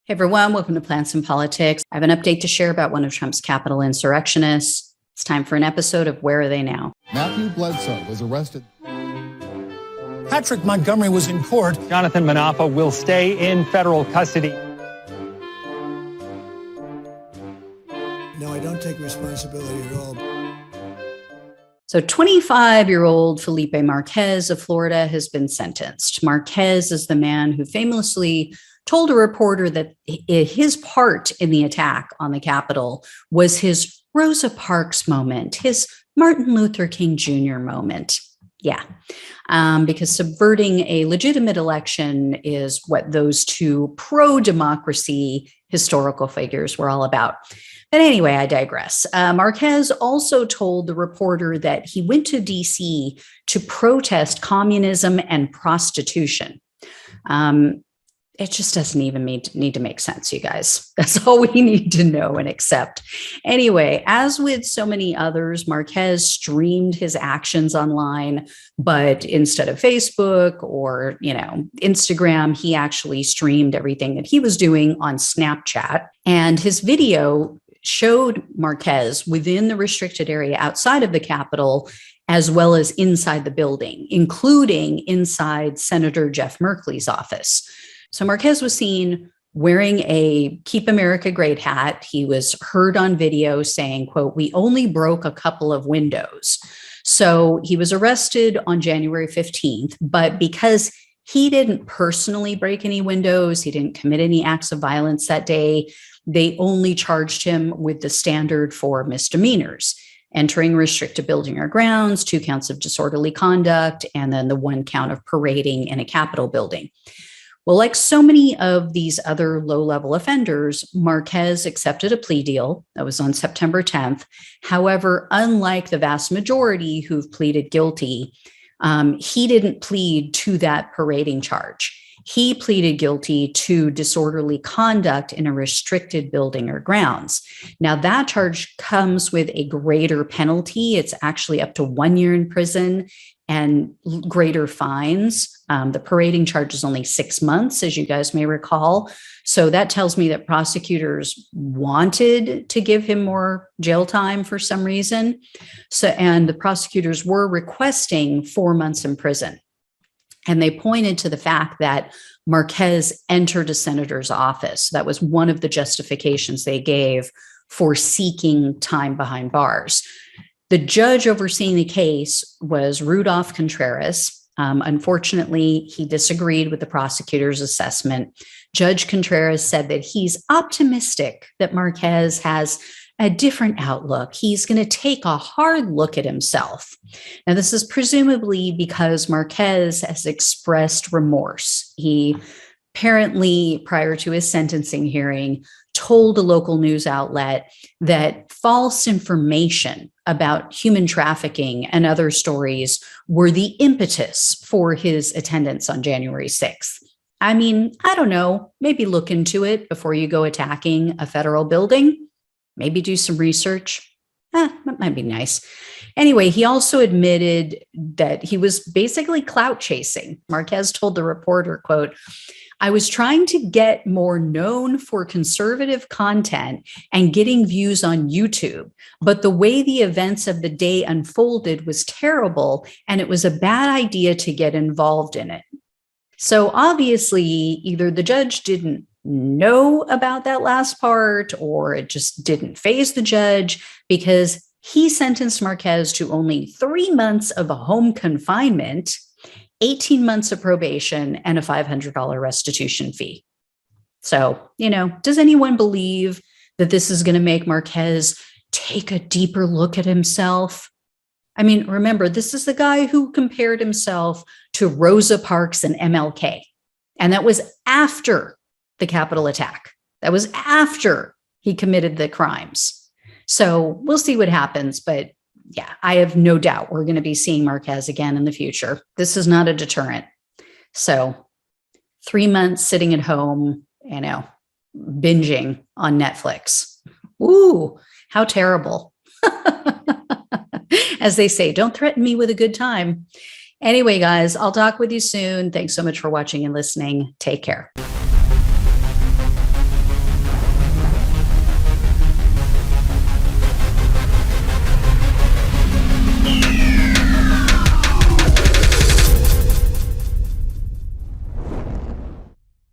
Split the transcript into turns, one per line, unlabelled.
Hey everyone, welcome to Plants and Politics. I have an update to share about one of Trump's Capitol insurrectionists. It's time for an episode of Where Are They Now?
Matthew Bledsoe was arrested.
Patrick Montgomery was in court.
Jonathan Manapa will stay in federal custody.
No, I don't take responsibility at all.
So 25-year-old Felipe Marquez of Florida has been sentenced. Marquez is the man who famously told a reporter that his part in the attack on the Capitol was his Rosa Parks moment, his Martin Luther King Jr. moment. Yeah, because subverting a legitimate election is what those two pro-democracy historical figures were all about. But anyway, I digress. Marquez also told the reporter that he went to D.C. to protest communism and prostitution. It just doesn't even need to make sense, you guys. That's all we need to know and accept. Anyway, as with so many others, Marquez streamed his actions online, but instead of Facebook or, Instagram, he actually streamed everything that he was doing on Snapchat. And his video showed Marquez within the restricted area outside of the Capitol, as well as inside the building, including inside Senator Jeff Merkley's office. So Marquez was seen wearing a Keep America Great hat. He was heard on video saying, quote, "We only broke a couple of windows." So he was arrested on January 15th, but because he didn't personally break any windows, he didn't commit any acts of violence that day, they only charged him with the standard for misdemeanors: entering restricted building or grounds, 2 counts of disorderly conduct, and then the 1 count of parading in a Capitol building. Well, like so many of these other low-level offenders, Marquez accepted a plea deal. That was on September 10th. However, unlike the vast majority who've pleaded guilty, he didn't plead to that parading charge. He pleaded guilty to disorderly conduct in a restricted building or grounds. Now, that charge comes with a greater penalty. It's actually up to 1 year in prison and greater fines. The parading charge is only 6 months, as you guys may recall. So that tells me that prosecutors wanted to give him more jail time for some reason. And the prosecutors were requesting 4 months in prison. And they pointed to the fact that Marquez entered a senator's office. That was one of the justifications they gave for seeking time behind bars. The judge overseeing the case was Rudolph Contreras. Unfortunately, he disagreed with the prosecutor's assessment. Judge Contreras said that he's optimistic that Marquez has a different outlook. He's going to take a hard look at himself. Now, this is presumably because Marquez has expressed remorse. He apparently, prior to his sentencing hearing, told a local news outlet that false information about human trafficking and other stories were the impetus for his attendance on January 6th. I mean, I don't know, maybe look into it before you go attacking a federal building. Maybe do some research. That might be nice. Anyway, he also admitted that he was basically clout chasing. Marquez told the reporter, quote, "I was trying to get more known for conservative content and getting views on YouTube, but the way the events of the day unfolded was terrible, and it was a bad idea to get involved in it." So obviously, either the judge didn't know about that last part, or it just didn't faze the judge, because he sentenced Marquez to only 3 months of home confinement, 18 months of probation, and a $500 restitution fee. So, does anyone believe that this is going to make Marquez take a deeper look at himself? I mean, remember, this is the guy who compared himself to Rosa Parks and MLK. And that was after the Capitol attack. That was after he committed the crimes. So we'll see what happens. But yeah, I have no doubt we're going to be seeing Marquez again in the future. This is not a deterrent. So 3 months sitting at home, binging on Netflix. Ooh, how terrible. As they say, don't threaten me with a good time. Anyway, guys, I'll talk with you soon. Thanks so much for watching and listening. Take care.